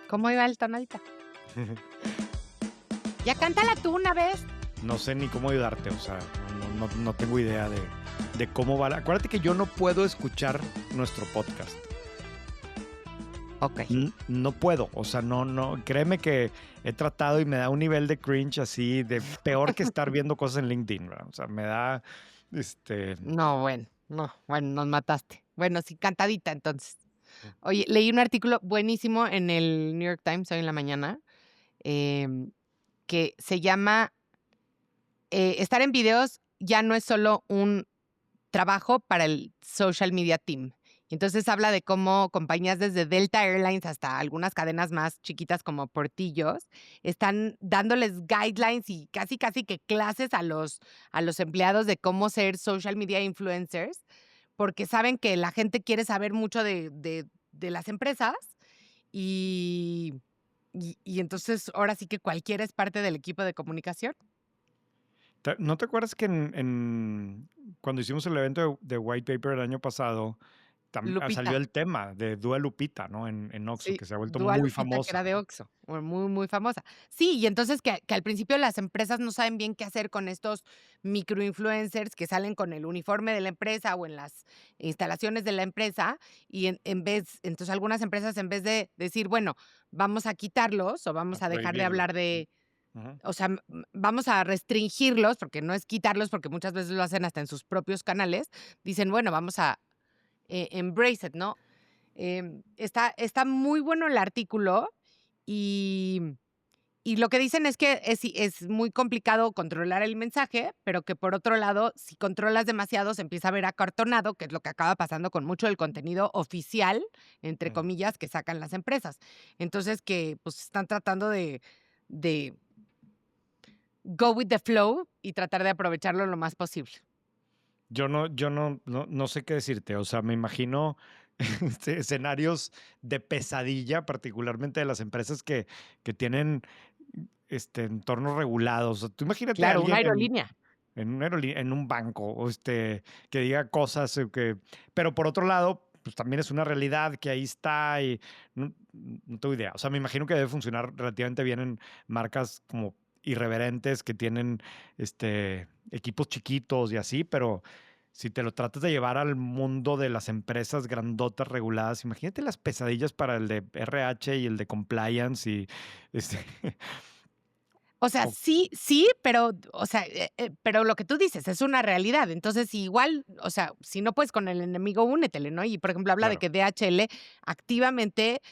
¿Cómo iba el tono ahorita? Ya cántala tú una vez. No sé ni cómo ayudarte, o sea, no tengo idea de cómo va. Acuérdate que yo no puedo escuchar nuestro podcast. Ok. No puedo, o sea, no, créeme que he tratado y me da un nivel de cringe así, de peor que estar viendo cosas en LinkedIn, ¿verdad? O sea, me da, No, bueno, nos mataste. Bueno, sí, cantadita entonces. Oye, leí un artículo buenísimo en el New York Times hoy en la mañana, que se llama estar en videos ya no es solo un trabajo para el social media team. Y entonces habla de cómo compañías desde Delta Airlines hasta algunas cadenas más chiquitas como Portillos están dándoles guidelines y casi que clases a los empleados de cómo ser social media influencers, porque saben que la gente quiere saber mucho de las empresas y entonces ahora sí que cualquiera es parte del equipo de comunicación. ¿No te acuerdas que cuando hicimos el evento de White Paper el año pasado, salió Lupita. el tema de Dua Lupita, ¿no? En Oxxo, Sí, que se ha vuelto Dua muy Lupita, que famosa. era de Oxxo, muy famosa. Sí, y entonces que al principio las empresas no saben bien qué hacer con estos microinfluencers que salen con el uniforme de la empresa o en las instalaciones de la empresa, y entonces algunas empresas en vez de decir, bueno, vamos a quitarlos o A vamos a dejar de prohibirlo. hablar de, Ujú. o sea, vamos a restringirlos, porque no es quitarlos, porque muchas veces lo hacen hasta en sus propios canales, dicen, bueno, vamos a embrace it, ¿no? Está muy bueno el artículo y, y lo que dicen es que es muy complicado controlar el mensaje, pero que por otro lado, si controlas demasiado, se empieza a ver acartonado, que es lo que acaba pasando con mucho del contenido oficial, entre Sí. comillas, que sacan las empresas. Entonces, que pues están tratando de go with the flow y tratar de aprovecharlo lo más posible. Yo no sé qué decirte. O sea, me imagino escenarios de pesadilla, particularmente de las empresas que tienen entornos regulados. O sea, tú imagínate a Claro, una alguien aerolínea. en un banco, o que diga cosas, pero por otro lado, pues también es una realidad que ahí está y no tengo idea. O sea, me imagino que debe funcionar relativamente bien en marcas como irreverentes que tienen equipos chiquitos y así, pero si te lo tratas de llevar al mundo de las empresas grandotas reguladas, imagínate las pesadillas para el de RH y el de compliance y este, O sea, o- sí, pero, o sea, pero lo que tú dices es una realidad. Entonces, igual, o sea, si no puedes con el enemigo, únetele, ¿no? Y, por ejemplo, habla de claro. que DHL activamente,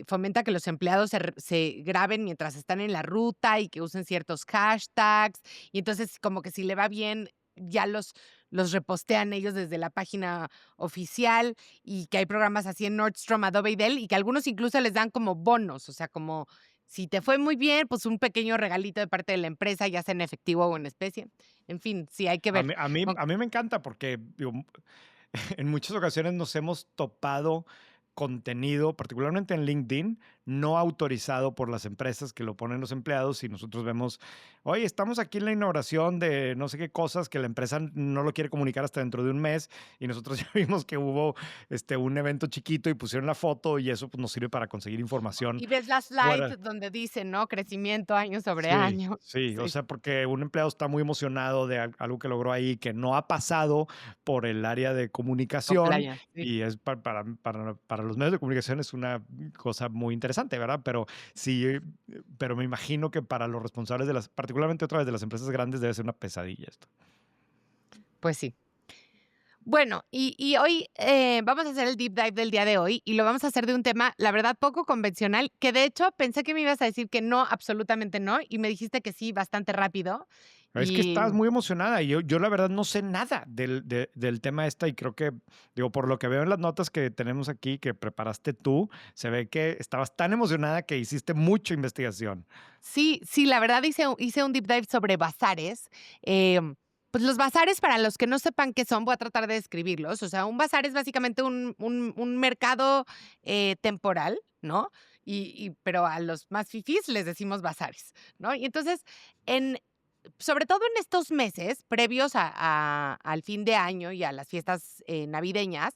fomenta que los empleados se graben mientras están en la ruta y que usen ciertos hashtags. Y entonces, como que si le va bien, ya los repostean ellos desde la página oficial y que hay programas así en Nordstrom, Adobe y Dell y que algunos incluso les dan como bonos, o sea, como si te fue muy bien, pues un pequeño regalito de parte de la empresa, ya sea en efectivo o en especie. En fin, sí, hay que A ver. mí, a mí, Con a mí me encanta porque digo, en muchas ocasiones nos hemos topado contenido, particularmente en LinkedIn, no autorizado por las empresas que lo ponen los empleados y nosotros vemos, oye, estamos aquí en la inauguración de no sé qué cosas que la empresa no lo quiere comunicar hasta dentro de un mes y nosotros ya vimos que hubo un evento chiquito y pusieron la foto y eso pues, nos sirve para conseguir información y ves las fuera. slides donde dice, ¿no? Crecimiento año sobre Sí, año. sí, o Sí, sea, porque un empleado está muy emocionado de algo que logró ahí, que no ha pasado por el área de comunicación compliance, sí. y es para los medios de comunicación es una cosa muy interesante, ¿verdad? Pero sí, pero me imagino que para los responsables de particularmente otra vez de las empresas grandes debe ser una pesadilla esto. Pues sí. Bueno, y hoy vamos a hacer el deep dive del día de hoy y lo vamos a hacer de un tema, la verdad, poco convencional, que de hecho pensé que me ibas a decir que no, absolutamente no, y me dijiste que sí, bastante rápido. Es que Y estás muy emocionada y yo la verdad no sé nada del tema y creo que, digo, por lo que veo en las notas que tenemos aquí que preparaste tú, se ve que estabas tan emocionada que hiciste mucha investigación. sí, la verdad hice un deep dive sobre bazares. Pues los bazares, para los que no sepan qué son, voy a tratar de describirlos. O sea, un bazar es básicamente un mercado temporal, ¿no? Pero a los más fifís les decimos bazares, ¿no? Y entonces, en, sobre todo en estos meses previos al fin de año y a las fiestas navideñas,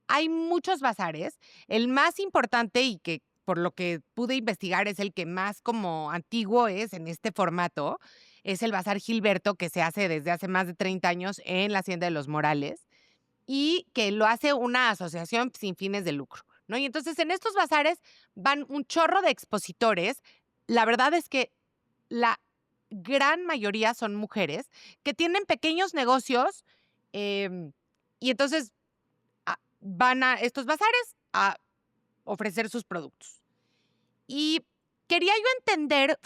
hay muchos bazares. El más importante y que por lo que pude investigar, es el que más como antiguo es en este formato, es el Bazar Gilberto, que se hace desde hace más de 30 años en la Hacienda de los Morales, y que lo hace una asociación sin fines de lucro, ¿no? Y entonces en estos bazares van un chorro de expositores. La verdad es que la gran mayoría son mujeres que tienen pequeños negocios, y entonces van a estos bazares a ofrecer sus productos. Y quería yo entender,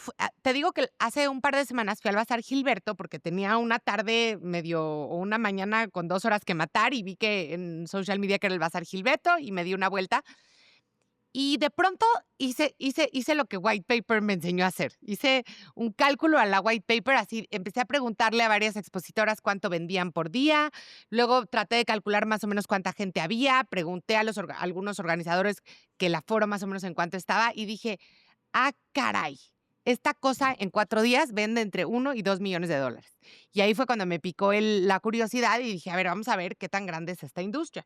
te digo que hace un par de semanas fui al Bazar Gilberto porque tenía una tarde medio o una mañana con 2 horas que matar y vi que en social media que era el Bazar Gilberto y me di una vuelta. Y de pronto hice lo que White Paper me enseñó a hacer. Hice un cálculo a la White Paper, así empecé a preguntarle a varias expositoras cuánto vendían por día, luego traté de calcular más o menos cuánta gente había, pregunté a algunos organizadores que el aforo más o menos en cuánto estaba y dije, ah, caray, esta cosa en 4 días vende entre 1 y 2 millones de dólares. Y ahí fue cuando me picó la curiosidad y dije, a ver, vamos a ver qué tan grande es esta industria.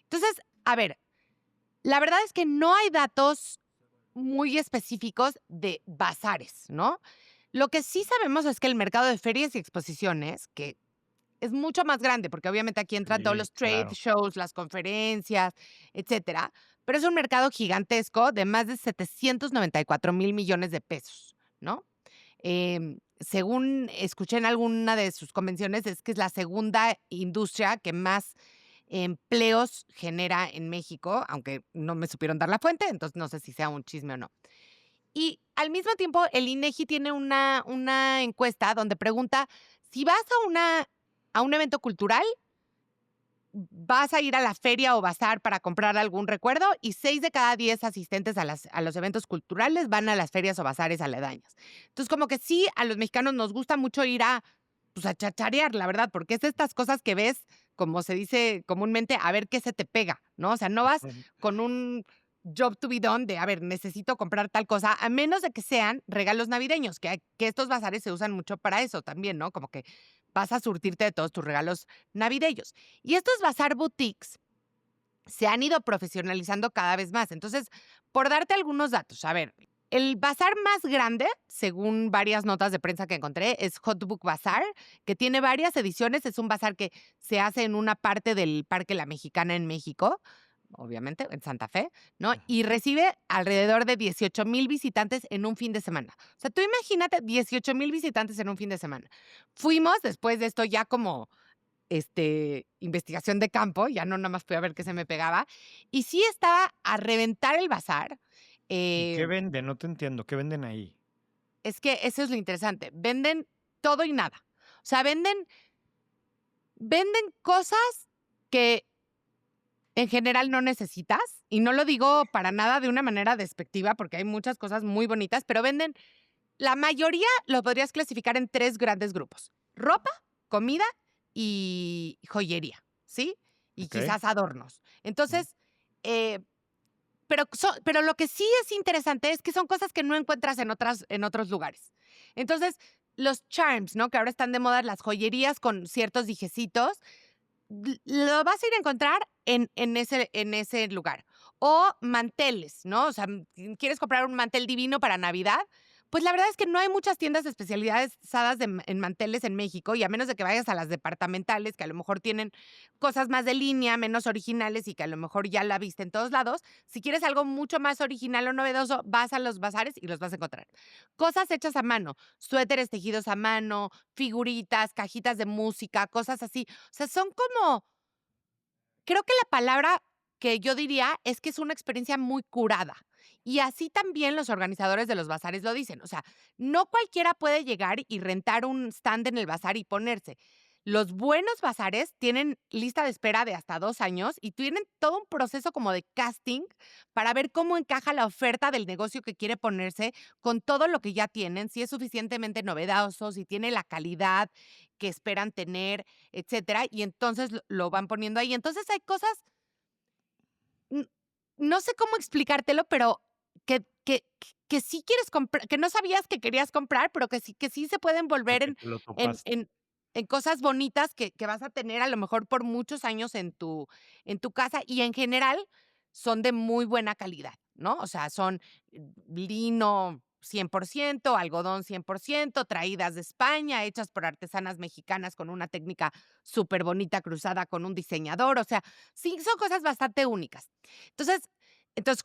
Entonces, a ver, la verdad es que no hay datos muy específicos de bazares, ¿no? Lo que sí sabemos es que el mercado de ferias y exposiciones, que es mucho más grande, porque obviamente aquí entran todos Sí, los trade claro. shows, las conferencias, etcétera, pero es un mercado gigantesco de más de 794,000 millones de pesos, ¿no? Según escuché en alguna de sus convenciones, es que es la segunda industria que más empleos genera en México, aunque no me supieron dar la fuente, entonces no sé si sea un chisme o no. Y al mismo tiempo, el INEGI tiene una encuesta donde pregunta si vas a un evento cultural, vas a ir a la feria o bazar para comprar algún recuerdo y 6 de cada 10 asistentes a los eventos culturales van a las ferias o bazares aledañas. Entonces, como que sí, a los mexicanos nos gusta mucho ir pues, a chacharear, la verdad, porque es de estas cosas que ves, como se dice comúnmente, a ver qué se te pega, ¿no? O sea, no vas Ujú. con un job to be done de, a ver, necesito comprar tal cosa, a menos de que sean regalos navideños, que estos bazares se usan mucho para eso también, ¿no? Como que vas a surtirte de todos tus regalos navideños. Y estos bazar boutiques se han ido profesionalizando cada vez más. Entonces, por darte algunos datos, a ver, el bazar más grande, según varias notas de prensa que encontré, es Hot Book Bazaar, que tiene varias ediciones. Es un bazar que se hace en una parte del Parque La Mexicana en México, obviamente, en Santa Fe, ¿no? Y recibe alrededor de 18,000 visitantes en un fin de semana. O sea, tú imagínate 18,000 visitantes en un fin de semana. Fuimos después de esto ya como investigación de campo, ya no nada más fui a ver qué se me pegaba, y sí estaba a reventar el bazar. ¿Y qué eh, venden? No te entiendo, ¿qué venden ahí? es que eso es lo interesante, venden todo y nada. O sea, venden cosas que en general no necesitas, y no lo digo para nada de una manera despectiva, porque hay muchas cosas muy bonitas, pero venden la mayoría lo podrías clasificar en 3 grandes grupos: ropa, comida y joyería, ¿sí? Y Okey. quizás adornos. Ujú. Entonces, eh, pero lo que sí es interesante es que son cosas que no encuentras en otros lugares. Entonces, los charms, ¿no? Que ahora están de moda, las joyerías con ciertos dijecitos, lo vas a ir a encontrar en ese lugar. O manteles, ¿no? O sea, quieres comprar un mantel divino para Navidad, pues la verdad es que no hay muchas tiendas especializadas en manteles en México, y a menos de que vayas a las departamentales, que a lo mejor tienen cosas más de línea, menos originales y que a lo mejor ya la viste en todos lados, si quieres algo mucho más original o novedoso, vas a los bazares y los vas a encontrar. Cosas hechas a mano, suéteres tejidos a mano, figuritas, cajitas de música, cosas así. O sea, son como, creo que la palabra que yo diría es que es una experiencia muy curada. Y así también los organizadores de los bazares lo dicen. O sea, no cualquiera puede llegar y rentar un stand en el bazar y ponerse. Los buenos bazares tienen lista de espera de hasta 2 años y tienen todo un proceso como de casting para ver cómo encaja la oferta del negocio que quiere ponerse con todo lo que ya tienen, si es suficientemente novedoso, si tiene la calidad que esperan tener, etcétera, y entonces lo van poniendo ahí. Entonces hay cosas, n no sé cómo explicártelo, pero que sí quieres comprar, que no sabías que querías comprar, pero que sí se pueden volver Porque en te lo en topaste. en en cosas bonitas que vas a tener a lo mejor por muchos años en tu casa, y en general son de muy buena calidad. ¿no? O sea, son lino 100%, algodón 100%, traídas de España, hechas por artesanas mexicanas con una técnica súper bonita cruzada con un diseñador, o sea, sí, son cosas bastante únicas. Entonces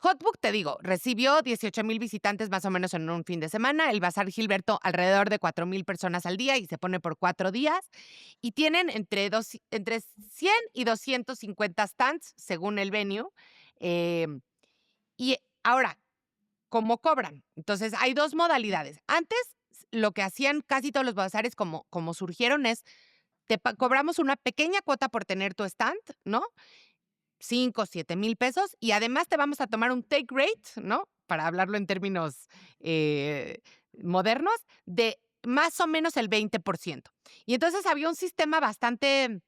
Hotbook, te digo, recibió 18,000 visitantes más o menos en un fin de semana, el Bazar Gilberto alrededor de 4,000 personas al día y se pone por 4 días, y tienen entre 100 y 250 stands según el venue, y ahora, ¿cómo cobran? Entonces, hay 2 modalidades. Antes, lo que hacían casi todos los bazares como surgieron es, cobramos una pequeña cuota por tener tu stand, ¿no? 5, 7,000 pesos, y además te vamos a tomar un take rate, ¿no? Para hablarlo en términos, eh, modernos, de más o menos el 20%. Y entonces había un sistema bastante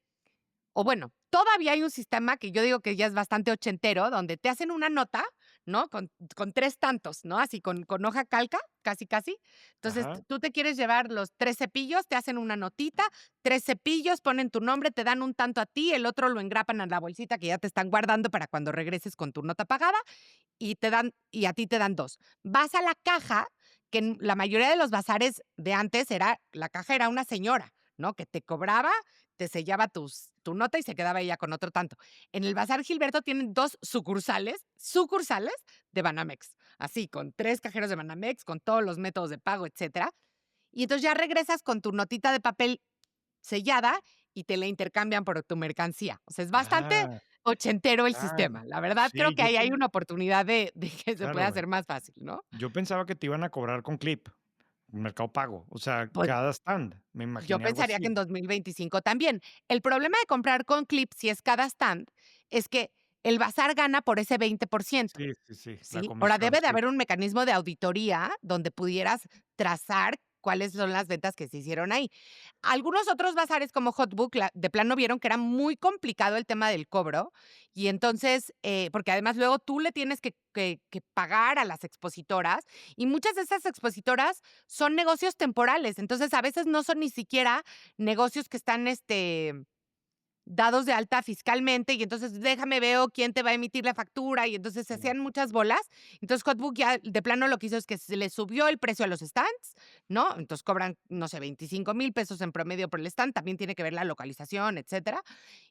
o bueno, todavía hay un sistema que yo digo que ya es bastante ochentero, donde te hacen una nota, ¿no? Con 3 tantos, ¿no? Así con hoja calca, casi, casi. Entonces, Ajá. tú te quieres llevar los 3 cepillos, te hacen una notita, 3 cepillos, ponen tu nombre, te dan un tanto a ti, el otro lo engrapan en la bolsita que ya te están guardando para cuando regreses con tu nota pagada, y a ti te dan 2. Vas a la caja, que en la mayoría de los bazares de antes la caja era una señora, ¿no? Que te cobraba, te sellaba tu nota y se quedaba ella con otro tanto. En el Bazar Gilberto tienen 2 sucursales de Banamex, así, con 3 cajeros de Banamex, con todos los métodos de pago, etcétera. Y entonces ya regresas con tu notita de papel sellada y te la intercambian por tu mercancía. O sea, es bastante Ah, ochentero el ah, sistema. La verdad, creo sí, que ahí hay una oportunidad de que se pueda claro, hacer más fácil, ¿no? yo pensaba que te iban a cobrar con Clip, Mercado Pago, o sea, Pues, cada stand, me yo imaginé algo pensaría que en así. 2025 también. El problema de comprar con Clip, si es cada stand, es que el bazar gana por ese 20%. Sí, sí, sí, la ¿Sí? Ahora, comisión, debe de sí, haber un mecanismo de auditoría donde pudieras trazar cuáles son las ventas que se hicieron ahí. Algunos otros bazares como Hotbook de plano vieron que era muy complicado el tema del cobro y entonces, porque además luego tú le tienes que pagar a las expositoras y muchas de esas expositoras son negocios temporales, entonces a veces no son ni siquiera negocios que están, dados de alta fiscalmente, y entonces déjame veo quién te va a emitir la factura, y entonces se mm, hacían muchas bolas. Entonces, Hotbook ya de plano lo que hizo es que se le subió el precio a los stands, ¿no? Entonces cobran, no sé, 25,000 pesos en promedio por el stand, también tiene que ver la localización, etcétera.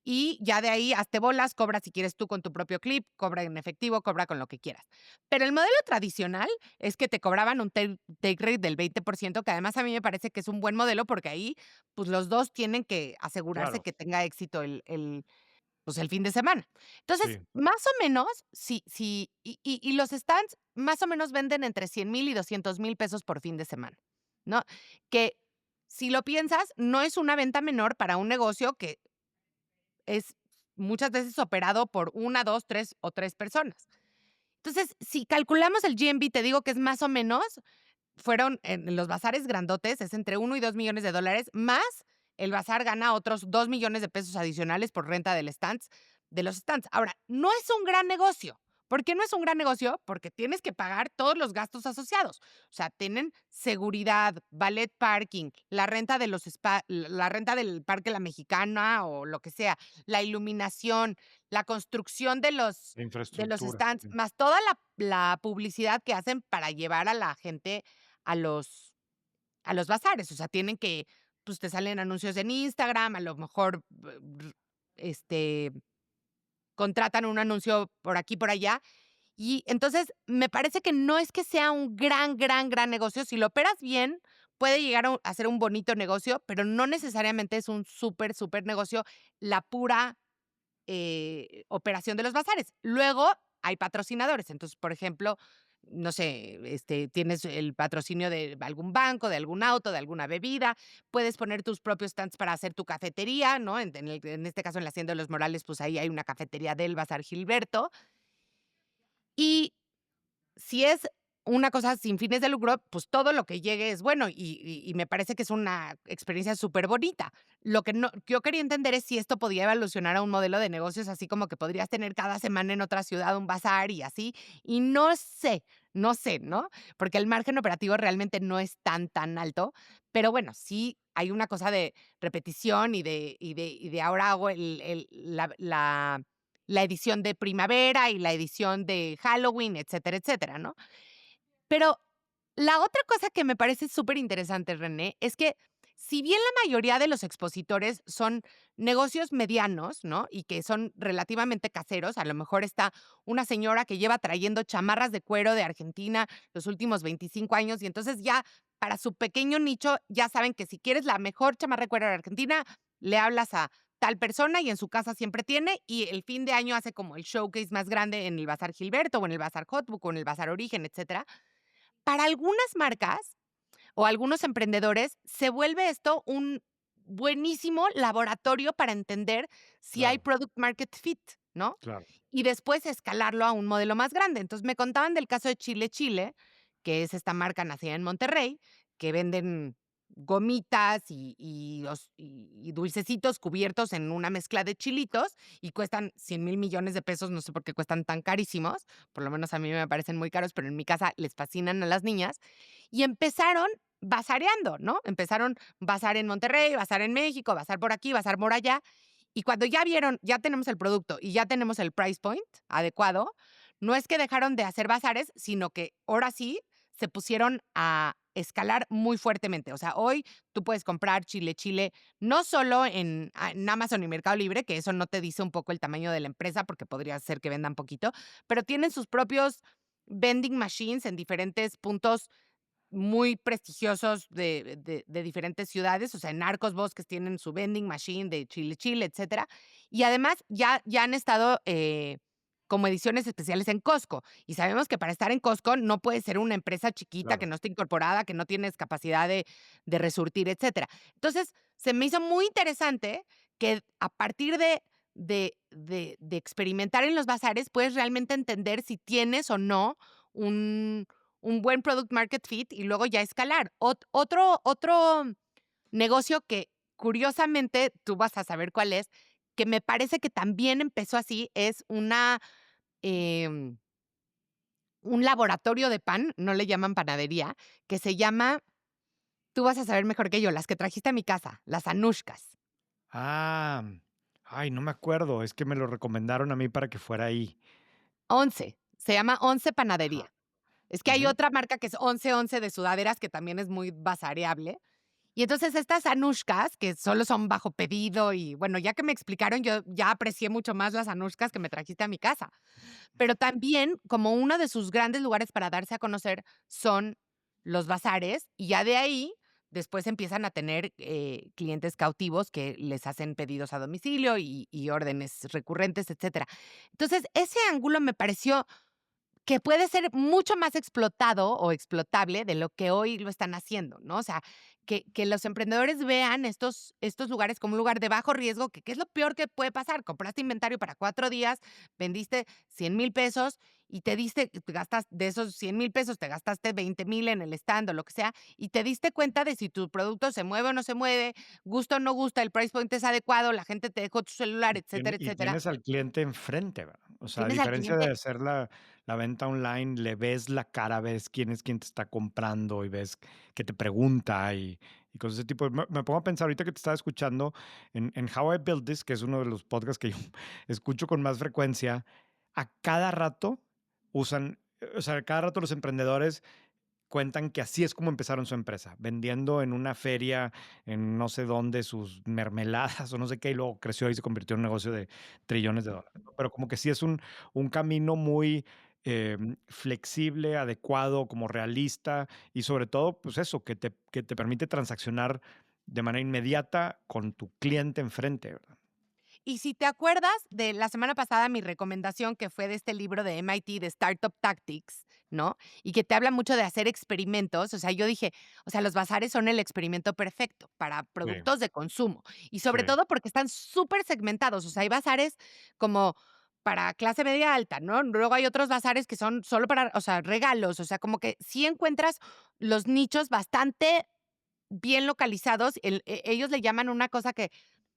Y ya de ahí hazte bolas, cobra si quieres tú con tu propio clip, cobra en efectivo, cobra con lo que quieras. Pero el modelo tradicional es que te cobraban un take rate del 20%, que además a mí me parece que es un buen modelo porque ahí pues los 2 tienen que asegurarse claro, que tenga éxito pues, el fin de semana. Entonces, sí, más o menos, sí, y los stands más o menos venden entre 100,000 y 200,000 pesos por fin de semana, ¿no? Que, si lo piensas, no es una venta menor para un negocio que es muchas veces operado por una, 2, 3 o 3 personas. Entonces, si calculamos el GMV, te digo que es más o menos fueron en los bazares grandotes, es entre 1 y 2 millones de dólares, más el bazar gana otros 2 millones de pesos adicionales por renta de los stands. Ahora, no es un gran negocio. ¿Por qué no es un gran negocio? Porque tienes que pagar todos los gastos asociados. O sea, tienen seguridad, valet parking, la renta de la renta del Parque La Mexicana o lo que sea, la iluminación, la construcción la de los infraestructura, stands, sí, más toda la publicidad que hacen para llevar a la gente a los a los bazares, o sea, tienen que, pues, te salen anuncios en Instagram, a lo mejor, este, contratan un anuncio por aquí, por allá, y entonces me parece que no es que sea un gran negocio, si lo operas bien, puede llegar a ser un bonito negocio, pero no necesariamente es un súper negocio la pura operación de los bazares. Luego hay patrocinadores. Entonces, por ejemplo, no sé, tienes el patrocinio de algún banco, de algún auto, de alguna bebida. Puedes poner tus propios stands para hacer tu cafetería, ¿no? En este caso, en la Hacienda de los Morales, pues ahí hay una cafetería del Bazar Gilberto. Y si es una cosa sin fines de lucro, pues todo lo que llegue es bueno y me parece que es una experiencia súper bonita. Lo que no yo quería entender es si esto podía evolucionar a un modelo de negocios, así como que podrías tener cada semana en otra ciudad un bazar y así, y no sé, ¿no? Porque el margen operativo realmente no es tan alto, pero bueno, sí hay una cosa de repetición y de ahora hago la la edición de primavera y la edición de Halloween, etcétera, etcétera, ¿no? Pero la otra cosa que me parece súper interesante, René, es que si bien la mayoría de los expositores son negocios medianos, ¿no? Y que son relativamente caseros, a lo mejor está una señora que lleva trayendo chamarras de cuero de Argentina los últimos 25 años y entonces ya para su pequeño nicho ya saben que si quieres la mejor chamarra de cuero de Argentina, le hablas a tal persona y en su casa siempre tiene y el fin de año hace como el showcase más grande en el Bazar Gilberto o en el Bazar Hotbook o en el Bazar Origen, etcétera. Para algunas marcas o algunos emprendedores, se vuelve esto un buenísimo laboratorio para entender si hay Claro, product market fit, ¿no? claro, Y después escalarlo a un modelo más grande. Entonces, me contaban del caso de Chile Chile, que es esta marca nacida en Monterrey, que venden gomitas y dulcecitos cubiertos en una mezcla de chilitos y cuestan 100,000 millones de pesos, no sé por qué cuestan tan carísimos, por lo menos a mí me parecen muy caros, pero en mi casa les fascinan a las niñas, y empezaron bazareando, ¿no? Empezaron bazar en Monterrey, bazar en México, bazar por aquí, bazar por allá, y cuando ya vieron, ya tenemos el producto y ya tenemos el price point adecuado, no es que dejaron de hacer bazares, sino que ahora sí se pusieron a escalar muy fuertemente. O sea, hoy tú puedes comprar Chile Chile no solo en Amazon y Mercado Libre, que eso no te dice un poco el tamaño de la empresa, porque podría ser que vendan poquito, pero tienen sus propios vending machines en diferentes puntos muy prestigiosos de diferentes ciudades, o sea, en Arcos Bosques tienen su vending machine de Chile Chile, etcétera. Y además ya han estado, como ediciones especiales en Costco, y sabemos que para estar en Costco no puedes ser una empresa chiquita que claro. no esté incorporada, que no tienes capacidad de resurtir, etcétera. Entonces, se me hizo muy interesante que a partir de experimentar en los bazares, puedes realmente entender si tienes o no un buen product market fit y luego ya escalar. Otro negocio que curiosamente tú vas a saber cuál es, que me parece que también empezó así, es em, un laboratorio de pan, no le llaman panadería, que se llama, tú vas a saber mejor que yo, las que trajiste a mi casa, las Anushkas. Ah, ay, no me acuerdo, es que me lo recomendaron a mí para que fuera ahí. 11, se llama 11 Ajá, Panadería. Es que hay ujú. otra marca que es 11 de sudaderas que también es muy bazareable. Y entonces estas anushkas, que solo son bajo pedido y bueno, ya que me explicaron, yo ya aprecié mucho más las anushkas que me trajiste a mi casa. Pero también, como uno de sus grandes lugares para darse a conocer son los bazares, y ya de ahí, después empiezan a tener, clientes cautivos que les hacen pedidos a domicilio y órdenes recurrentes, etcétera. Entonces, ese ángulo me pareció que puede ser mucho más explotado o explotable de lo que hoy lo están haciendo, ¿no? O sea, que los emprendedores vean estos lugares como un lugar de bajo riesgo, que, ¿qué es lo peor que puede pasar? Compraste inventario para 4 días, vendiste 100,000 pesos y te gastas de esos 100,000 pesos, te gastaste 20,000 en el stand o lo que sea, y te diste cuenta de si tu producto se mueve o no se mueve, gusta o no gusta, el price point es adecuado, la gente te dejó tu celular, etcétera, Y etcétera. tienes al cliente enfrente, ¿verdad? O sea, a Tienes al diferencia de cliente. hacer la venta online, le ves la cara, ves quién es quien te está comprando y ves que te pregunta y cosas de ese tipo. Me pongo a pensar ahorita que te estaba escuchando en How I Built This, que es uno de los podcasts que yo escucho con más frecuencia, a cada rato usan, o sea, a cada rato los emprendedores cuentan que así es como empezaron su empresa, vendiendo en una feria en no sé dónde sus mermeladas o no sé qué, y luego creció y se convirtió en un negocio de trillones de dólares, ¿no? Pero como que sí es un camino muy flexible, adecuado, como realista y sobre todo, pues eso, que te permite transaccionar de manera inmediata con tu cliente enfrente, ¿verdad? Y si te acuerdas de la semana pasada, mi recomendación que fue de este libro de MIT de Startup Tactics, ¿no? Y que te habla mucho de hacer experimentos. O sea, yo dije, o sea, los bazares son el experimento perfecto para Sí, productos de consumo y sobre sí. todo porque están súper segmentados. O sea, hay bazares como para clase media alta, ¿no? Luego hay otros bazares que son solo para, o sea, regalos. O sea, como que sí encuentras los nichos bastante bien localizados. Ellos le llaman una cosa que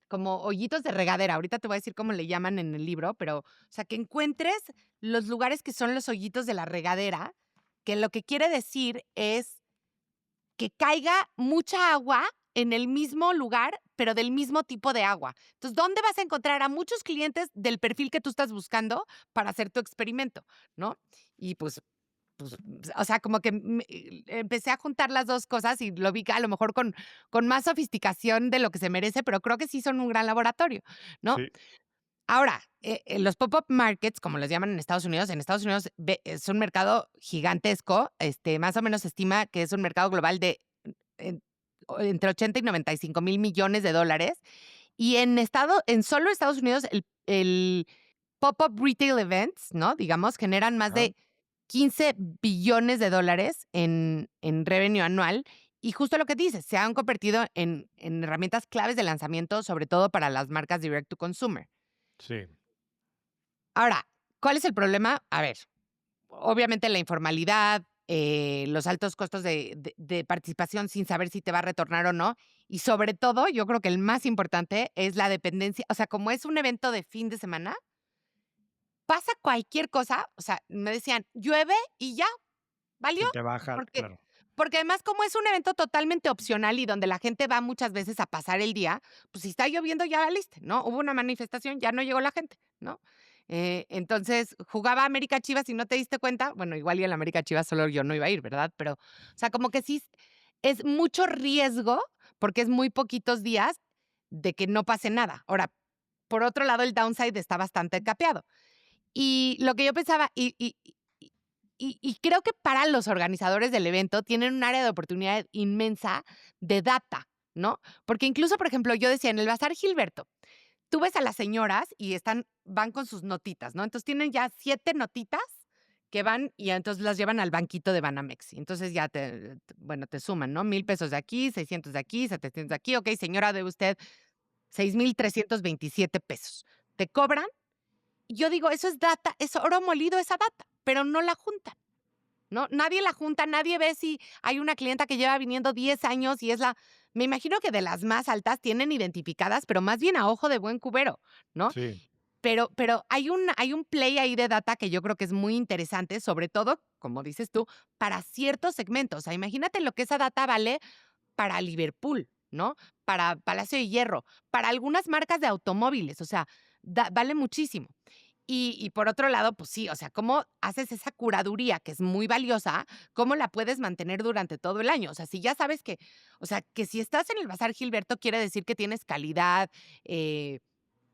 como hoyitos de regadera. Ahorita te voy a decir cómo le llaman en el libro, pero, o sea, que encuentres los lugares que son los hoyitos de la regadera, que lo que quiere decir es que caiga mucha agua en el mismo lugar, pero del mismo tipo de agua. Entonces, ¿dónde vas a encontrar a muchos clientes del perfil que tú estás buscando para hacer tu experimento, no? Y pues, o sea, como que empecé a juntar las 2 cosas y lo vi que a lo mejor con más sofisticación de lo que se merece, pero creo que sí son un gran laboratorio, ¿no? Sí, Ahora, los pop-up markets, como les llaman en Estados Unidos es un mercado gigantesco, más o menos se estima que es un mercado global de en entre 80 y 95 mil millones de dólares. Y en solo Estados Unidos, el pop-up retail events, ¿no? Digamos, generan más ajá, de 15 billones de dólares en revenue anual. Y justo lo que dices, se han convertido en herramientas claves de lanzamiento, sobre todo para las marcas direct to consumer. sí, Ahora, ¿cuál es el problema? A ver, obviamente la informalidad, los altos costos de participación sin saber si te va a retornar o no. Y sobre todo, yo creo que el más importante es la dependencia. O sea, como es un evento de fin de semana, pasa cualquier cosa. O sea, me decían, llueve y ya, ¿valió? se te baja, Porque claro, porque además, como es un evento totalmente opcional y donde la gente va muchas veces a pasar el día, pues si está lloviendo ya valiste, ¿no? Hubo una manifestación, ya no llegó la gente, ¿no? Entonces, jugaba América Chivas y no te diste cuenta, bueno, igual y en la América Chivas solo yo no iba a ir, ¿verdad? Pero, o sea, como que sí es mucho riesgo, porque es muy poquitos días de que no pase nada. Ahora, por otro lado, el downside está bastante capeado. Y lo que yo pensaba, y creo que para los organizadores del evento tienen un área de oportunidad inmensa de data, ¿no? Porque incluso, por ejemplo, yo decía, en el Bazar Gilberto, tú ves a las señoras y van con sus notitas, ¿no? Entonces tienen ya 7 notitas que van y entonces las llevan al banquito de Banamex. Y entonces ya bueno, te suman, ¿no? 1,000 pesos de aquí, 600 de aquí, 700 de aquí. Ok, señora, debe usted 6,327 pesos. Te cobran. Yo digo, eso es data, es oro molido esa data, pero no la juntan, ¿no? Nadie la junta, nadie ve si hay una clienta que lleva viniendo 10 años y es me imagino que de las más altas tienen identificadas, pero más bien a ojo de buen cubero, ¿no? sí. Pero hay un play ahí de data que yo creo que es muy interesante, sobre todo, como dices tú, para ciertos segmentos. O sea, imagínate lo que esa data vale para Liverpool, ¿no? Para Palacio de Hierro, para algunas marcas de automóviles, o sea, vale muchísimo. Y por otro lado, pues sí, o sea, ¿cómo haces esa curaduría que es muy valiosa? ¿Cómo la puedes mantener durante todo el año? O sea, si ya sabes que, o sea, que si estás en el Bazar Gilberto quiere decir que tienes calidad,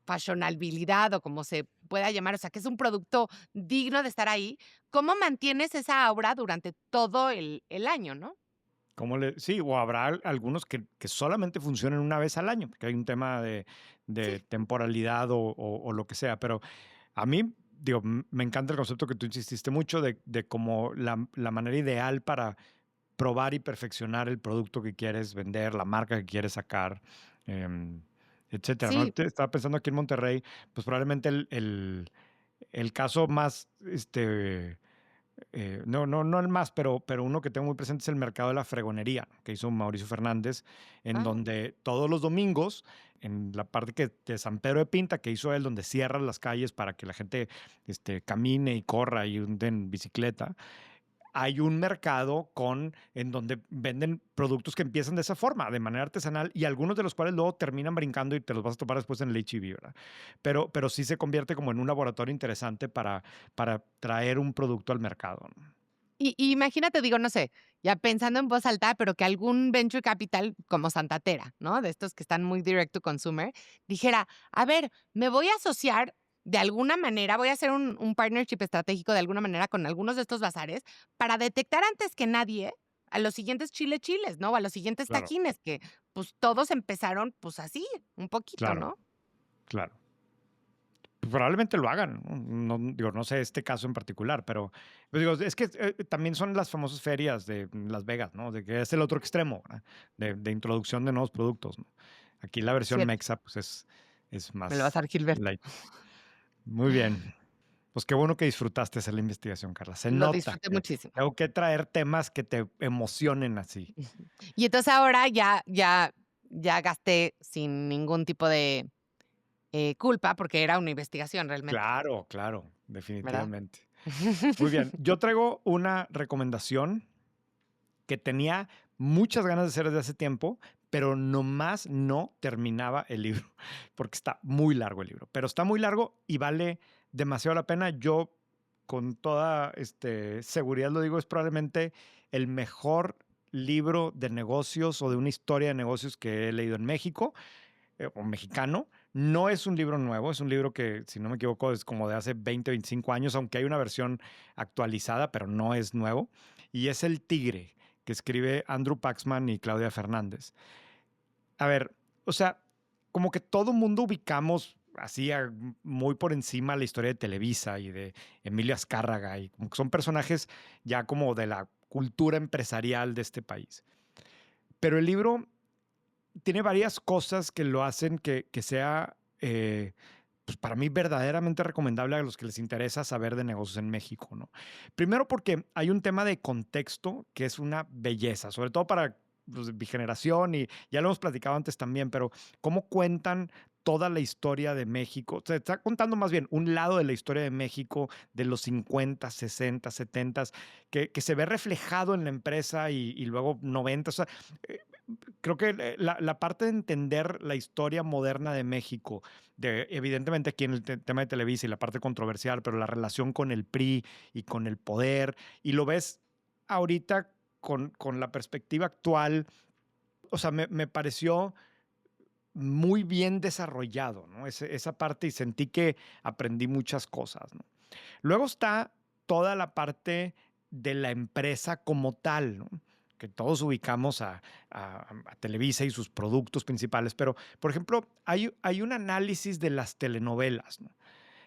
fashionabilidad o como se pueda llamar, o sea, que es un producto digno de estar ahí. ¿Cómo mantienes esa aura durante todo el año, no? Sí, o habrá algunos que solamente funcionen una vez al año, porque hay un tema de Sí. temporalidad o lo que sea, pero a mí, digo, me encanta el concepto que tú insististe mucho de como la manera ideal para probar y perfeccionar el producto que quieres vender, la marca que quieres sacar, em, etcétera, ¿no? Sí, Estaba pensando aquí en Monterrey, pues probablemente el caso más, no el más, pero uno que tengo muy presente es el mercado de la fregonería, que hizo Mauricio Fernández, en ah, donde todos los domingos, en la parte de San Pedro de Pinta, que hizo él, donde cierran las calles para que la gente camine y corra y ande en bicicleta, hay un mercado en donde venden productos que empiezan de esa forma, de manera artesanal, y algunos de los cuales luego terminan brincando y te los vas a topar después en el H-E-B, ¿verdad? Pero sí se convierte como en un laboratorio interesante para traer un producto al mercado, ¿no? y imagínate, digo, no sé, ya pensando en voz alta, pero que algún venture capital como Santatera, ¿no? De estos que están muy direct to consumer, dijera, a ver, me voy a asociar de alguna manera, voy a hacer un partnership estratégico de alguna manera con algunos de estos bazares para detectar antes que nadie a los siguientes chiles, ¿no? O a los siguientes Claro, taquines, que pues todos empezaron pues así, un poquito, claro, ¿no? claro. Probablemente lo hagan, ¿no? Digo, no sé este caso en particular, pero pues digo, es que también son las famosas ferias de Las Vegas, ¿no? De que es el otro extremo, ¿verdad? De introducción de nuevos productos, ¿no? Aquí la versión Cierto, Mexa, pues es me lo vas a más dar, Gilberto. light. Muy bien. Pues qué bueno que disfrutaste hacer la investigación, Carla. Se Lo nota disfruté que muchísimo. tengo que traer temas que te emocionen así. Y entonces ahora ya gasté sin ningún tipo de, culpa, porque era una investigación realmente, Claro, claro, ¿verdad? definitivamente. Muy bien. Yo traigo una recomendación que tenía muchas ganas de hacer desde hace tiempo, pero nomás no terminaba el libro, porque está muy largo el libro, pero está muy largo y vale demasiado la pena. Yo con toda seguridad lo digo, es probablemente el mejor libro de negocios o de una historia de negocios que he leído en México o mexicano. No es un libro nuevo, es un libro que, si no me equivoco, es como de hace 20, 25 años, aunque hay una versión actualizada, pero no es nuevo. Y es El Tigre, que escribe Andrew Paxman y Claudia Fernández. A ver, o sea, como que todo mundo ubicamos así muy por encima la historia de Televisa y de Emilio Azcárraga, y como que son personajes ya como de la cultura empresarial de este país. Pero el libro tiene varias cosas que lo hacen que sea, pues para mí, verdaderamente recomendable a los que les interesa saber de negocios en México, ¿no? Primero porque hay un tema de contexto que es una belleza, sobre todo para pues, mi generación, y ya lo hemos platicado antes también, pero cómo cuentan toda la historia de México. Se está contando más bien un lado de la historia de México de los 50, 60, 70, que se ve reflejado en la empresa y luego 90. O sea, eh, creo que la parte de entender la historia moderna de México, de, evidentemente aquí en el tema de Televisa y la parte controversial, pero la relación con el PRI y con el poder, y lo ves ahorita con la perspectiva actual, o sea, me pareció muy bien desarrollado, ¿no? Esa parte, y sentí que aprendí muchas cosas, ¿no? Luego está toda la parte de la empresa como tal, ¿no? Que todos ubicamos a Televisa y sus productos principales, pero, por ejemplo, hay un análisis de las telenovelas, ¿no?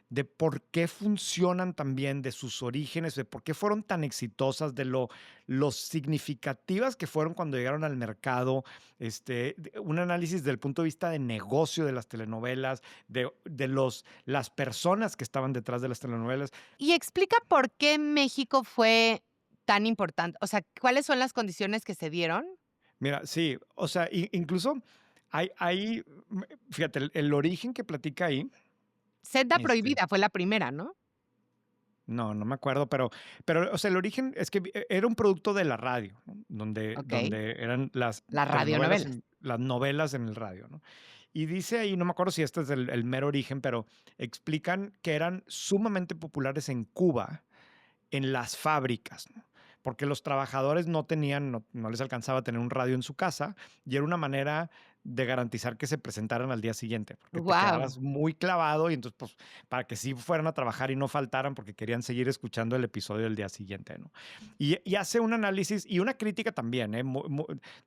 De por qué funcionan tan bien, de sus orígenes, de por qué fueron tan exitosas, de lo significativas que fueron cuando llegaron al mercado, un análisis del punto de vista de negocio de las telenovelas, de las personas que estaban detrás de las telenovelas. Y explica por qué México fue tan importante, o sea, ¿cuáles son las condiciones que se dieron? Mira, sí, o sea, incluso fíjate, el origen que platica ahí, Senda este, Prohibida fue la primera, ¿no? no me acuerdo, pero, o sea, el origen es que era un producto de la radio, ¿no? Donde, Okey, donde eran las las telenovelas, radionovelas. las novelas en el radio, ¿no? Y dice ahí, no me acuerdo si este es el mero origen, pero explican que eran sumamente populares en Cuba en las fábricas, ¿no? Porque los trabajadores no tenían, no les alcanzaba a tener un radio en su casa, y era una manera de garantizar que se presentaran al día siguiente, porque te Guau. quedabas muy clavado y entonces, pues, para que sí fueran a trabajar y no faltaran porque querían seguir escuchando el episodio del día siguiente, ¿no? Y hace un análisis y una crítica también, ¿eh?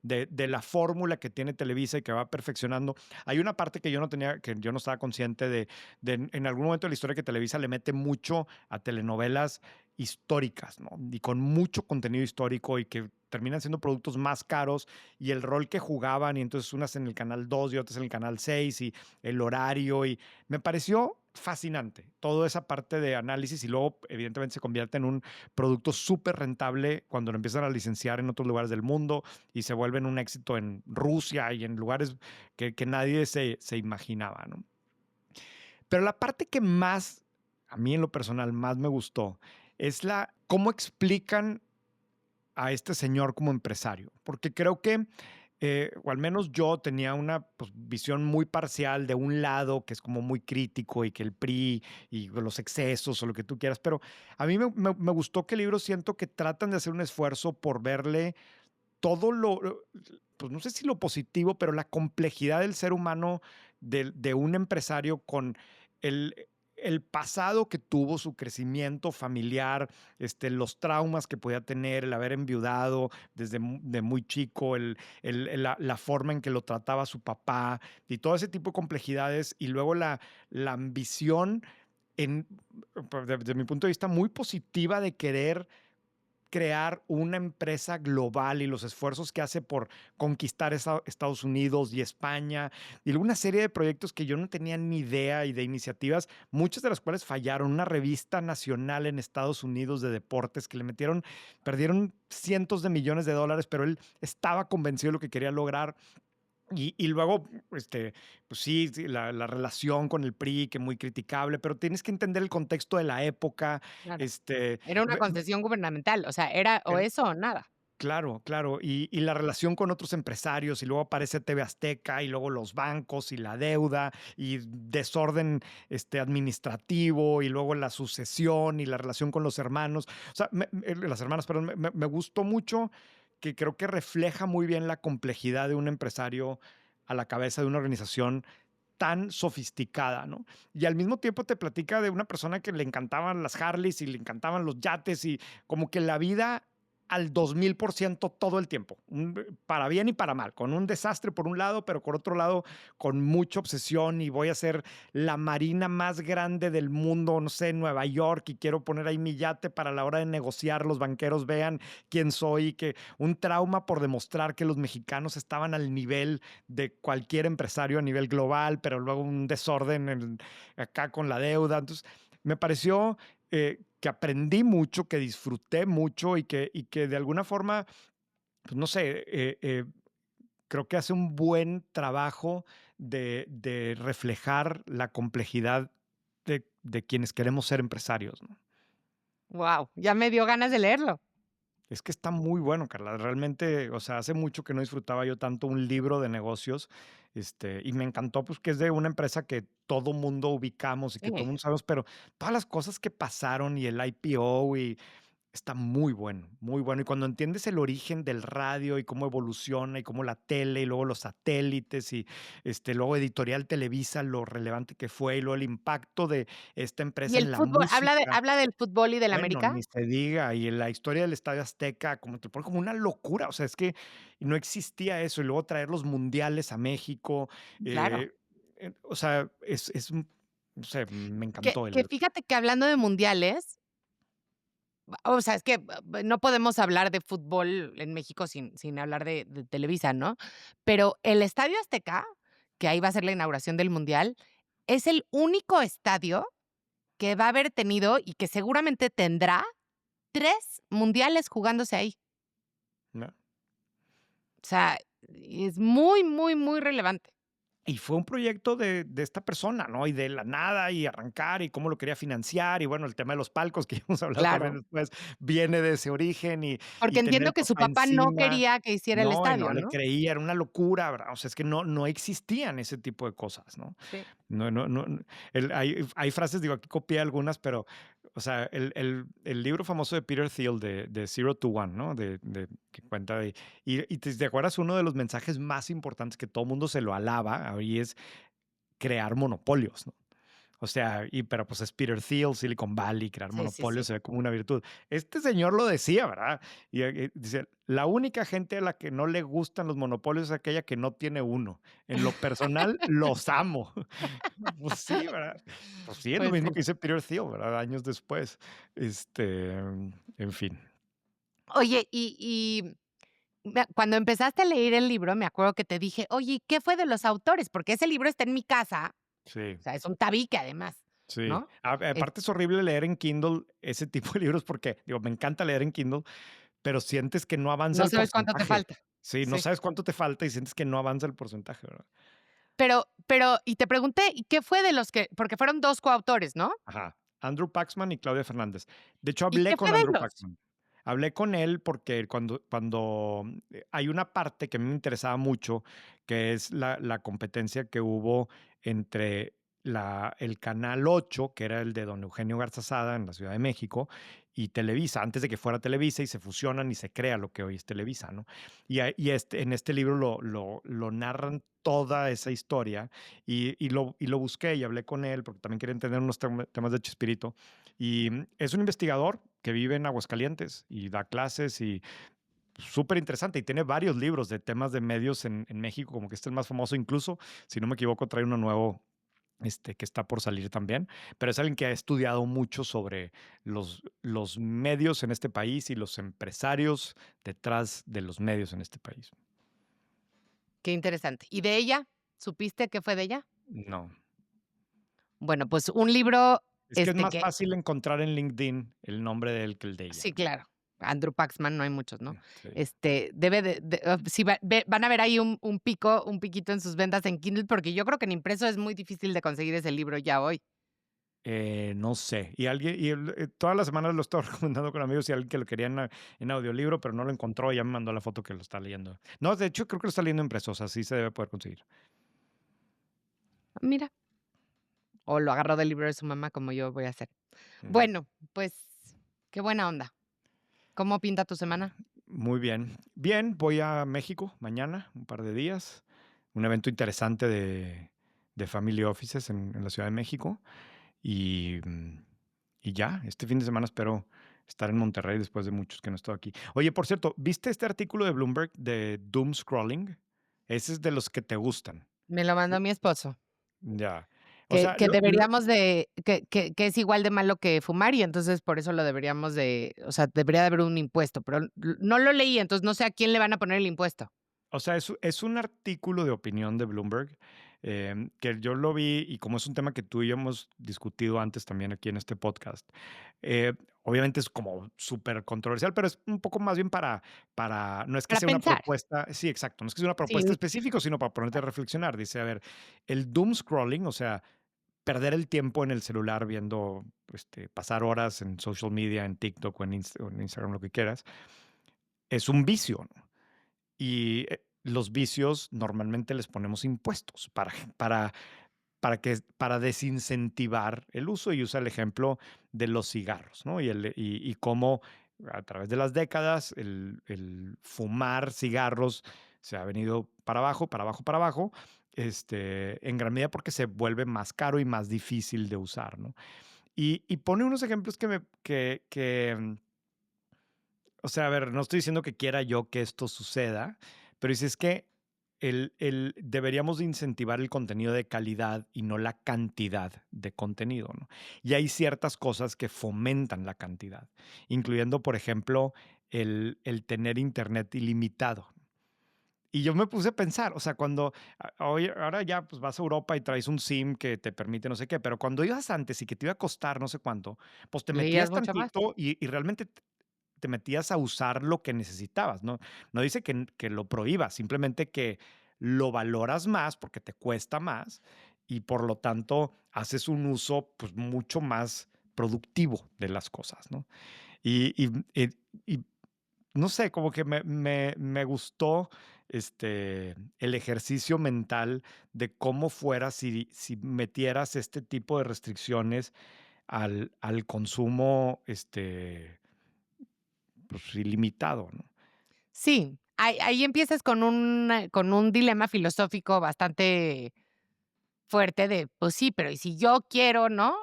De la fórmula que tiene Televisa y que va perfeccionando. Hay una parte que yo no tenía, que yo no estaba consciente de en algún momento de la historia, que Televisa le mete mucho a telenovelas históricas, ¿no? Y con mucho contenido histórico, y que terminan siendo productos más caros, y el rol que jugaban, y entonces unas en el canal 2 y otras en el canal 6 y el horario, y me pareció fascinante toda esa parte de análisis, y luego evidentemente se convierte en un producto súper rentable cuando lo empiezan a licenciar en otros lugares del mundo y se vuelven un éxito en Rusia y en lugares que nadie se imaginaba, ¿no? Pero la parte que más, a mí en lo personal, más me gustó, es cómo explican a este señor como empresario. Porque creo que, o al menos yo tenía una pues, visión muy parcial de un lado que es como muy crítico, y que el PRI y los excesos o lo que tú quieras, pero a mí me gustó que el libro, siento que tratan de hacer un esfuerzo por verle todo pues no sé si lo positivo, pero la complejidad del ser humano, de un empresario con el, el pasado que tuvo, su crecimiento familiar, los traumas que podía tener, el haber enviudado desde de muy chico, la forma en que lo trataba su papá, y todo ese tipo de complejidades, y luego la ambición, en, desde mi punto de vista, muy positiva, de querer crear una empresa global, y los esfuerzos que hace por conquistar Estados Unidos y España, y una serie de proyectos que yo no tenía ni idea, y de iniciativas, muchas de las cuales fallaron. Una revista nacional en Estados Unidos de deportes que le metieron, perdieron cientos de millones de dólares, pero él estaba convencido de lo que quería lograr. Y luego, pues sí, la relación con el PRI, que muy criticable, pero tienes que entender el contexto de la época. Claro. este, Era una concesión gubernamental, o sea, era o Er eso o nada. Claro, claro. Y la relación con otros empresarios, y luego aparece TV Azteca, y luego los bancos, y la deuda, y desorden, administrativo, y luego la sucesión, y la relación con los hermanos. O sea, las hermanas, perdón, me gustó mucho, que creo que refleja muy bien la complejidad de un empresario a la cabeza de una organización tan sofisticada, ¿no? Y al mismo tiempo te platica de una persona que le encantaban las Harleys y le encantaban los yates y como que la vida al 2000% todo el tiempo, para bien y para mal, con un desastre por un lado, pero por otro lado con mucha obsesión y voy a ser la marina más grande del mundo, no sé, en Nueva York y quiero poner ahí mi yate para la hora de negociar, los banqueros vean quién soy, que un trauma por demostrar que los mexicanos estaban al nivel de cualquier empresario a nivel global, pero luego un desorden acá con la deuda. Entonces, me pareció que aprendí mucho, que disfruté mucho y que de alguna forma, pues no sé, creo que hace un buen trabajo de reflejar la complejidad de quienes queremos ser empresarios, ¿no? Wow, ya me dio ganas de leerlo. Es que está muy bueno, Carla. Realmente, o sea, hace mucho que no disfrutaba yo tanto un libro de negocios, y me encantó, pues, que es de una empresa que todo mundo ubicamos y que todo Sí. mundo sabemos, pero todas las cosas que pasaron y el IPO y está muy bueno, muy bueno. Y cuando entiendes el origen del radio y cómo evoluciona y cómo la tele y luego los satélites y luego Editorial Televisa, lo relevante que fue y luego el impacto de esta ¿Y empresa el en la fútbol? música. ¿Habla del fútbol y del Bueno, América? ni se diga, y en la historia del Estadio Azteca, como te pone como una locura, o sea, es que no existía eso, y luego traer los mundiales a México, Claro. eh, o sea, no sé, me Que encantó el que libro. fíjate que hablando de mundiales, o sea, es que no podemos hablar de fútbol en México sin hablar de Televisa, ¿no? Pero el Estadio Azteca, que ahí va a ser la inauguración del mundial, es el único estadio que va a haber tenido y que seguramente tendrá 3 mundiales jugándose ahí. ¿No? O sea, es muy, muy, muy relevante. Y fue un proyecto de esta persona, ¿no? Y de la nada, y arrancar, y cómo lo quería financiar, y bueno, el tema de los palcos, que ya hemos hablado también Claro, después, viene de ese origen, porque y tener entiendo el que su papá papá no encima. quería que hiciera el No, y no estadio, le ¿no? creía, era una locura, ¿verdad? O sea, es que no existían ese tipo de cosas, ¿no? Sí. No, hay frases, digo, aquí copié algunas, pero, o sea, el libro famoso de Peter Thiel de Zero to One, ¿no? Que cuenta y te acuerdas, uno de los mensajes más importantes que todo mundo se lo alaba, ahí es crear monopolios, ¿no? O sea, pero pues es Peter Thiel, Silicon Valley, crear Sí, sí, monopolios sí. se ve como una virtud. Este señor lo decía, ¿verdad? Dice, la única gente a la que no le gustan los monopolios es aquella que no tiene uno. En lo personal, los amo. Pues sí, ¿verdad? Pues sí, es lo Pues mismo sí. que dice Peter Thiel, ¿verdad? Años después. En fin, Oye, cuando empezaste a leer el libro, me acuerdo que te dije: "Oye, ¿y qué fue de los autores?". Porque ese libro está en mi casa, sí. o sea, es un tabique además, Sí, ¿no? Es aparte es horrible leer en Kindle ese tipo de libros porque, digo, me encanta leer en Kindle, pero sientes que no avanza no el sabes cuánto te porcentaje. falta. Sí, no Sí. sabes cuánto te falta y sientes que no avanza el porcentaje, ¿verdad? Y te pregunté, ¿y qué fue de los que? Porque fueron 2 coautores, ¿no? Ajá. Andrew Paxman y Claudia Fernández. De hecho, ¿Y hablé qué fue con de Andrew ellos? Paxman. Hablé con él porque cuando hay una parte que a mí me interesaba mucho, que es la competencia que hubo entre el Canal 8, que era el de don Eugenio Garza Sada en la Ciudad de México, y Televisa, antes de que fuera Televisa, y se fusionan y se crea lo que hoy es Televisa, ¿no? En este libro lo narran toda esa historia y lo busqué y hablé con él porque también quería entender unos temas de Chespirito. Y es un investigador que vive en Aguascalientes y da clases y súper interesante. Y tiene varios libros de temas de medios en México, como que este es el más famoso. Incluso, si no me equivoco, trae uno nuevo. Que está por salir también, pero es alguien que ha estudiado mucho sobre los medios en este país y los empresarios detrás de los medios en este país. Qué interesante. ¿Y de ella? ¿Supiste qué fue de ella? No. Bueno, pues un libro, Es que es más que fácil encontrar en LinkedIn el nombre de él que el de ella. sí, claro, Andrew Paxman, no hay muchos, ¿no? Sí. Debe sí van a ver ahí un piquito en sus ventas en Kindle, porque yo creo que en impreso es muy difícil de conseguir ese libro ya hoy. No sé. Todas las semanas lo estoy recomendando con amigos y alguien que lo quería en audiolibro, pero no lo encontró y ya me mandó la foto que lo está leyendo. No, de hecho, creo que lo está leyendo impreso, o sea, sí se debe poder conseguir. Mira, o lo agarró del libro de su mamá, como yo voy a hacer. Mm, Bueno, pues, qué buena onda. ¿Cómo pinta tu semana? Muy bien. Bien, voy a México mañana, un par de días. Un evento interesante de Family Offices en la Ciudad de México. Y, y ya, este fin de semana espero estar en Monterrey después de muchos que no estoy aquí. Oye, por cierto, ¿viste este artículo de Bloomberg de Doom Scrolling? Ese es de los que te gustan. Me lo mandó mi esposo, Ya. O que sea, deberíamos de que es igual de malo que fumar y entonces por eso lo deberíamos de o sea, debería de haber un impuesto, pero no lo leí, entonces no sé a quién le van a poner el impuesto. o sea, es un artículo de opinión de Bloomberg, que yo lo vi y como es un tema que tú y yo hemos discutido antes también aquí en este podcast, eh, obviamente es como súper controversial, pero es un poco más bien no es que Para sea una pensar. propuesta, sí, exacto, no es que sea una Sí, propuesta específica, sino para ponerte a reflexionar. Dice, a ver, el doom scrolling, o sea, perder el tiempo en el celular viendo, pasar horas en social media, en TikTok o en Instagram, lo que quieras, es un vicio, ¿no? Y los vicios normalmente les ponemos impuestos para desincentivar el uso. Y usa el ejemplo de los cigarros, ¿no? Y cómo a través de las décadas el fumar cigarros se ha venido para abajo, para abajo, para abajo, en gran medida porque se vuelve más caro y más difícil de usar, ¿no? Y pone unos ejemplos o sea, a ver, no estoy diciendo que quiera yo que esto suceda, pero dice es que deberíamos de incentivar el contenido de calidad y no la cantidad de contenido, ¿no? Y hay ciertas cosas que fomentan la cantidad, incluyendo, por ejemplo, el tener internet ilimitado. Y yo me puse a pensar, o sea, ahora ya pues vas a Europa y traes un SIM que te permite no sé qué, pero cuando ibas antes y que te iba a costar no sé cuánto, pues te leías metías mucho más. tantito y realmente te metías a usar lo que necesitabas, ¿no? No dice que lo prohíbas, simplemente que lo valoras más porque te cuesta más y por lo tanto haces un uso pues mucho más productivo de las cosas, ¿no? Y, y, y- y no sé, como que me gustó el ejercicio mental de cómo fuera si metieras este tipo de restricciones al consumo, pues, ilimitado, ¿no? Sí, ahí empiezas con un dilema filosófico bastante fuerte de, pues sí, pero ¿y si yo quiero, no?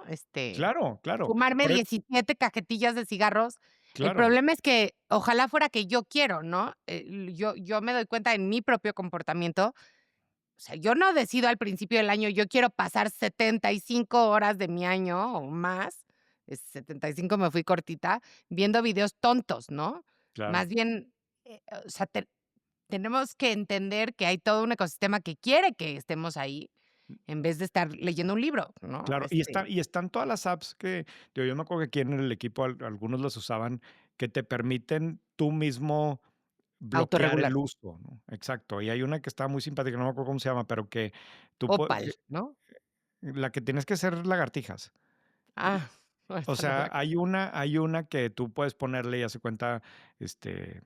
Claro, claro. Fumarme Por e 17 cajetillas de cigarros. El claro, problema es que ojalá fuera que yo quiero, ¿no? Yo me doy cuenta en mi propio comportamiento, o sea, yo no decido al principio del año, yo quiero pasar 75 horas de mi año o más, 75 me fui cortita, viendo videos tontos, ¿no? claro. Más bien, o sea, tenemos que entender que hay todo un ecosistema que quiere que estemos ahí, en vez de estar leyendo un libro, ¿no? Claro, y están todas las apps que, digo, yo me acuerdo que aquí en el equipo algunos las usaban, que te permiten tú mismo bloquear Autorregular. el uso, ¿no? Exacto. Y hay una que está muy simpática, no me acuerdo cómo se llama, pero que Opal, ¿no? la que tienes que hacer lagartijas. Ah, O ahorita lo voy sea, a hay una que tú puedes ponerle y hace cuenta, este,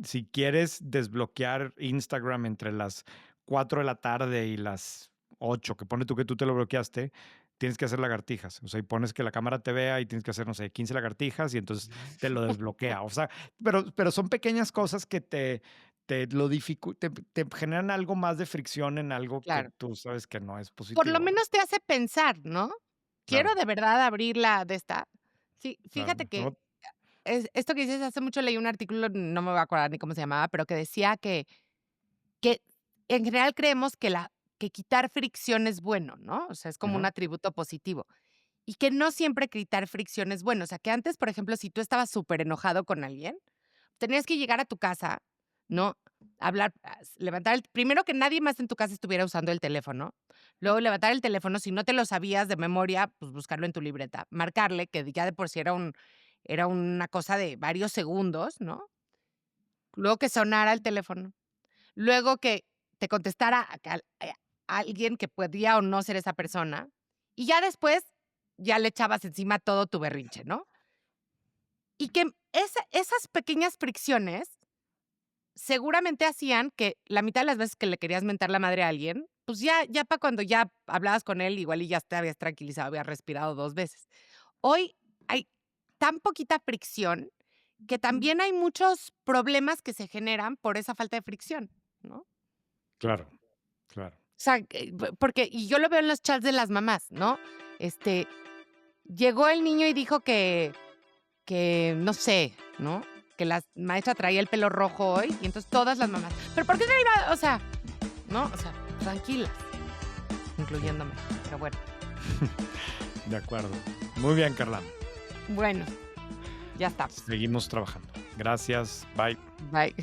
si quieres desbloquear Instagram entre las 4 de la tarde y las 8, que pone tú que tú te lo bloqueaste, tienes que hacer lagartijas. O sea, y pones que la cámara te vea y tienes que hacer, no sé, 15 lagartijas y entonces te lo desbloquea. O sea, pero son pequeñas cosas que te generan algo más de fricción en algo que claro. tú sabes que no es Por lo positivo, ¿no? menos te hace pensar, ¿no? ¿Quiero Claro, de verdad abrir la de esta? Sí, claro. fíjate que esto que dices, hace mucho leí un artículo, no me voy a acordar ni cómo se llamaba, pero que decía que en general creemos que quitar fricción es bueno, ¿no? O sea, es como un Ujú, atributo positivo, y que no siempre quitar fricción es bueno. O sea, que antes, por ejemplo, si tú estabas súper enojado con alguien, tenías que llegar a tu casa, ¿no? Hablar, levantar el primero que nadie más en tu casa estuviera usando el teléfono, luego levantar el teléfono, si no te lo sabías de memoria, pues buscarlo en tu libreta, marcarle, que ya de por sí era una cosa de varios segundos, ¿no? Luego que sonara el teléfono, luego que te contestara alguien que podía o no ser esa persona, y ya después ya le echabas encima todo tu berrinche, ¿no? Y que esas pequeñas fricciones seguramente hacían que la mitad de las veces que le querías mentar la madre a alguien, pues ya para cuando ya hablabas con él, igual y ya te habías tranquilizado, habías respirado 2 veces. Hoy hay tan poquita fricción que también hay muchos problemas que se generan por esa falta de fricción, ¿no? Claro, claro. O sea, porque y yo lo veo en los chats de las mamás, ¿no? Este, llegó el niño y dijo que no sé, ¿no? Que la maestra traía el pelo rojo hoy y entonces todas las mamás, ¿pero por qué se le iba? O sea, ¿no? O sea, tranquilas, incluyéndome, pero bueno. De acuerdo. Muy bien, Carla. Bueno, ya estamos. Seguimos trabajando. Gracias. Bye. Bye.